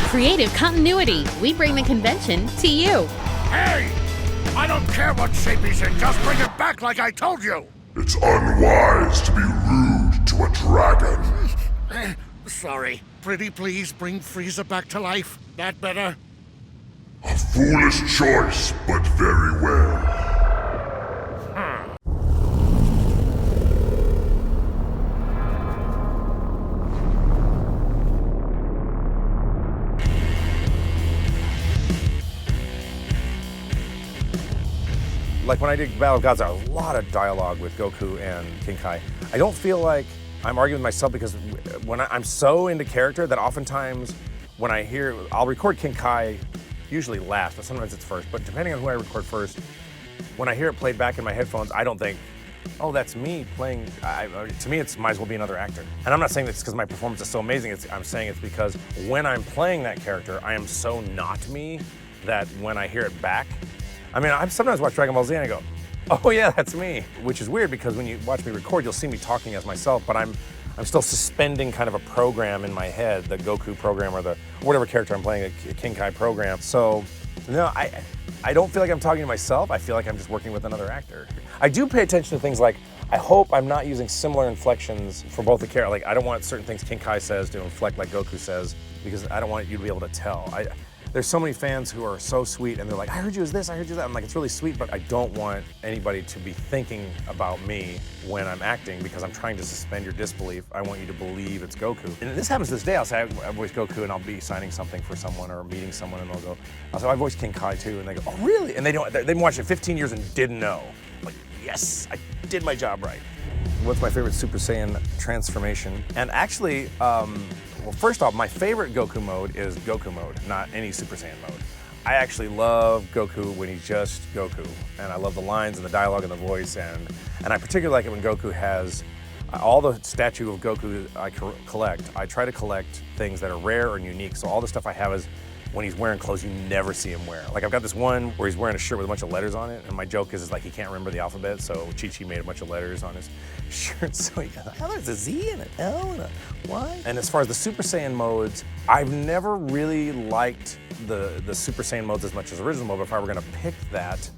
Creative continuity. We bring the convention to you. Hey! I don't care what shape he's in, just bring him back like I told you! It's unwise to be rude to a dragon. Sorry. Pretty please bring Frieza back to life. That better? A foolish choice, but very well. Like when I did Battle of Gods, there was a lot of dialogue with Goku and King Kai. I don't feel like I'm arguing with myself because when I'm so into character that oftentimes when I hear, I'll record King Kai usually last, but sometimes it's first. But depending on who I record first, when I hear it played back in my headphones, I don't think, oh, that's me playing. To me, it might as well be another actor. And I'm not saying that's because my performance is so amazing. I'm saying it's because when I'm playing that character, I am so not me that when I hear it back, I mean, I sometimes watch Dragon Ball Z and I go, oh yeah, that's me. Which is weird because when you watch me record, you'll see me talking as myself, but I'm still suspending kind of a program in my head, the Goku program or the whatever character I'm playing, a King Kai program. So, no, I don't feel like I'm talking to myself. I feel like I'm just working with another actor. I do pay attention to things like, I hope I'm not using similar inflections for both the characters. Like, I don't want certain things King Kai says to inflect like Goku says because I don't want you to be able to tell. There's so many fans who are so sweet and they're like, I heard you as this, I heard you as that. I'm like, it's really sweet, but I don't want anybody to be thinking about me when I'm acting because I'm trying to suspend your disbelief. I want you to believe it's Goku. And this happens to this day. I'll say I voice Goku and I'll be signing something for someone or meeting someone and they'll go, I'll say, I voiced King Kai too. And they go, oh really? And they've been watching it 15 years and didn't know. I'm like, yes, I did my job right. What's my favorite Super Saiyan transformation? And actually, well, first off, my favorite Goku mode is Goku mode, not any Super Saiyan mode. I actually love Goku when he's just Goku, and I love the lines and the dialogue and the voice, and I particularly like it when Goku has all the statue of Goku I collect. I try to collect things that are rare and unique, so all the stuff I have is when he's wearing clothes you never see him wear. Like I've got this one where he's wearing a shirt with a bunch of letters on it, and my joke is like he can't remember the alphabet, so Chi-Chi made a bunch of letters on his shirt, so he goes, oh, there's a Z and an L and a Y. And as far as the Super Saiyan modes, I've never really liked the Super Saiyan modes as much as original mode, but if I were gonna pick that,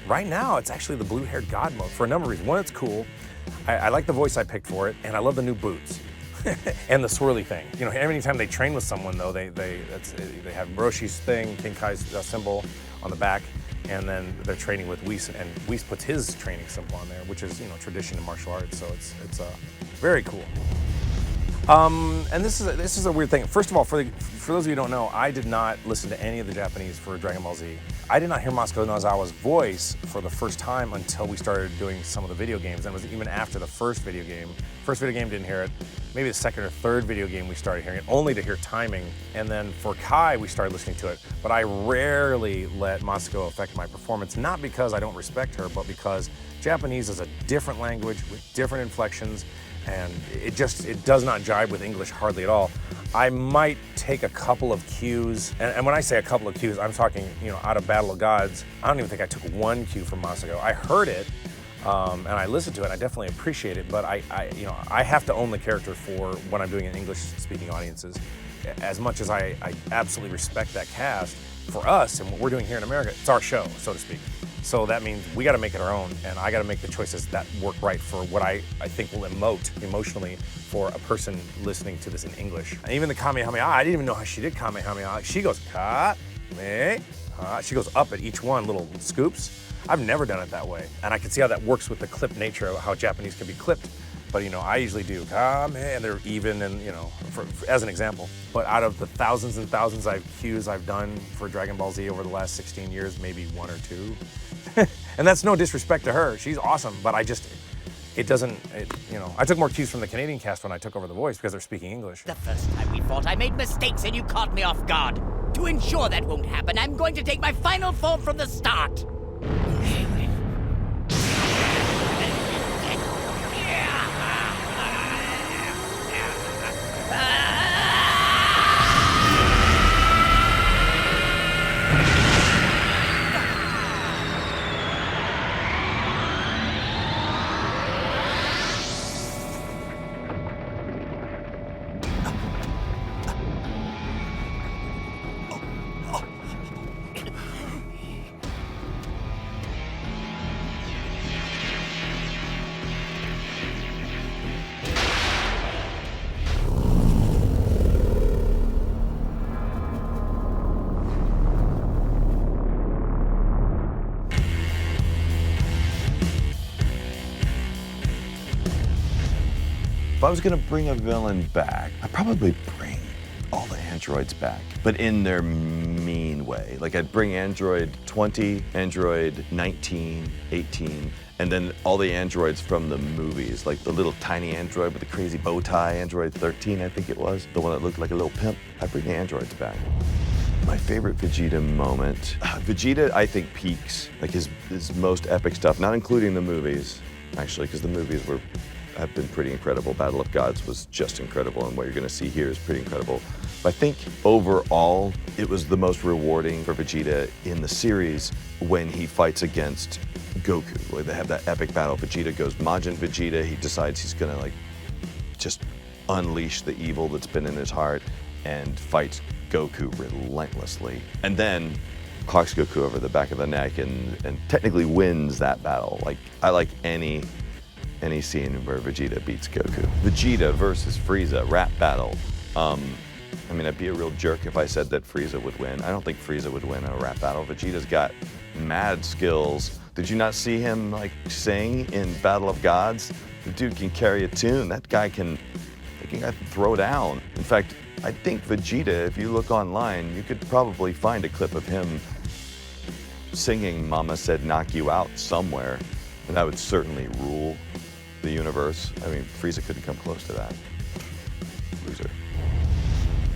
right now it's actually the blue-haired God mode for a number of reasons. One, it's cool. I like the voice I picked for it, and I love the new boots. And the swirly thing. You know, every time they train with someone though, they have Roshi's thing, King Kai's symbol on the back, and then they're training with Whis, and Whis puts his training symbol on there, which is, you know, tradition in martial arts, so it's very cool. And this is a weird thing. First of all, for those of you who don't know, I did not listen to any of the Japanese for Dragon Ball Z. I did not hear Masako Nozawa's voice for the first time until we started doing some of the video games, and it was even after the first video game. First video game, didn't hear it. Maybe the second or third video game we started hearing it, only to hear timing. And then for Kai, we started listening to it. But I rarely let Masako affect my performance, not because I don't respect her, but because Japanese is a different language with different inflections, and it does not jibe with English hardly at all. I might take a couple of cues, and when I say a couple of cues, I'm talking, you know, out of Battle of Gods. I don't even think I took one cue from Masako. I heard it, and I listened to it, and I definitely appreciate it, but I have to own the character for when I'm doing in English-speaking audiences. As much as I absolutely respect that cast, for us and what we're doing here in America, it's our show, so to speak. So that means we got to make it our own, and I got to make the choices that work right for what I think will emote emotionally for a person listening to this in English. And even the Kamehameha, I didn't even know how she did Kamehameha. She goes Kamehameha. She goes up at each one, little scoops. I've never done it that way, and I can see how that works with the clip nature of how Japanese can be clipped. But, you know, I usually do Kamehameha, and they're even, and, you know, as an example. But out of the thousands and thousands of cues I've done for Dragon Ball Z over the last 16 years, maybe one or two. And that's no disrespect to her. She's awesome, but I took more cues from the Canadian cast when I took over the voice because they're speaking English. The first time we fought, I made mistakes and you caught me off guard. To ensure that won't happen, I'm going to take my final form from the start. If I was gonna bring a villain back, I'd probably bring all the androids back, but in their mean way. Like I'd bring Android 20, Android 19, 18, and then all the androids from the movies, like the little tiny android with the crazy bow tie, Android 13, I think it was, the one that looked like a little pimp. I'd bring the androids back. My favorite Vegeta moment. Vegeta, I think, peaks, like his most epic stuff, not including the movies, actually, because the movies have been pretty incredible. Battle of Gods was just incredible, and what you're gonna see here is pretty incredible. But I think overall, it was the most rewarding for Vegeta in the series when he fights against Goku, where they have that epic battle. Vegeta goes Majin Vegeta, he decides he's gonna like just unleash the evil that's been in his heart and fights Goku relentlessly. And then clocks Goku over the back of the neck and technically wins that battle. Like, I like any scene where Vegeta beats Goku. Vegeta versus Frieza, rap battle. I mean, I'd be a real jerk if I said that Frieza would win. I don't think Frieza would win in a rap battle. Vegeta's got mad skills. Did you not see him like sing in Battle of Gods? The dude can carry a tune. That guy can throw down. In fact, I think Vegeta, if you look online, you could probably find a clip of him singing Mama Said Knock You Out somewhere, and that would certainly rule the universe. I mean, Frieza couldn't come close to that. Loser.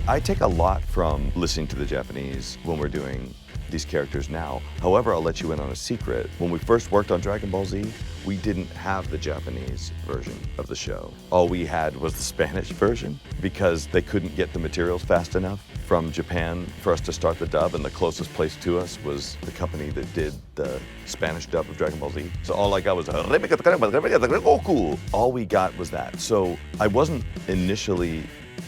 I take a lot from listening to the Japanese when we're doing these characters now. However, I'll let you in on a secret. When we first worked on Dragon Ball Z, we didn't have the Japanese version of the show. All we had was the Spanish version because they couldn't get the materials fast enough from Japan for us to start the dub, and the closest place to us was the company that did the Spanish dub of Dragon Ball Z. So all I got was Goku. All we got was that. So I wasn't initially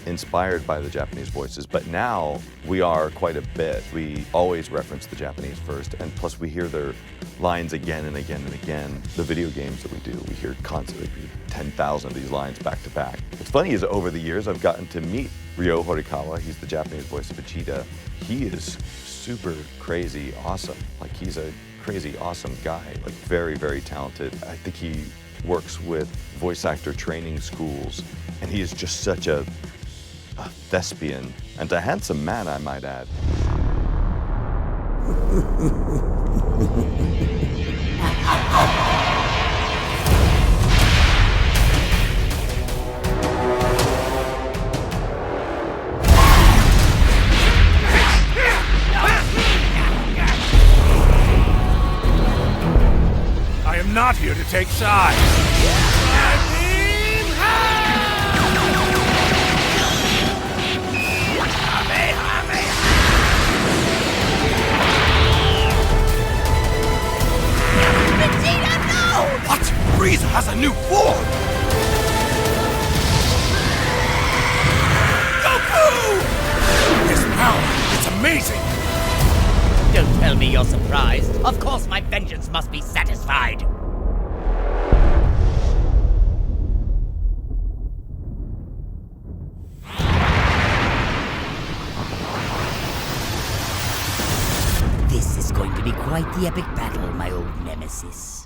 inspired by the Japanese voices, but now we are quite a bit. We always reference the Japanese first, and plus we hear their lines again and again and again. The video games that we do, we hear constantly 10,000 of these lines back to back. What's funny is over the years I've gotten to meet Ryo Horikawa. He's the Japanese voice of Vegeta. He is super crazy awesome. Like, he's a crazy awesome guy, like very, very talented. I think he works with voice actor training schools, and he is just such a thespian, and a handsome man, I might add. I am not here to take sides. What? Frieza has a new form! Goku! His power, it's amazing! Don't tell me you're surprised. Of course my vengeance must be satisfied. This is going to be quite the epic battle, my old nemesis.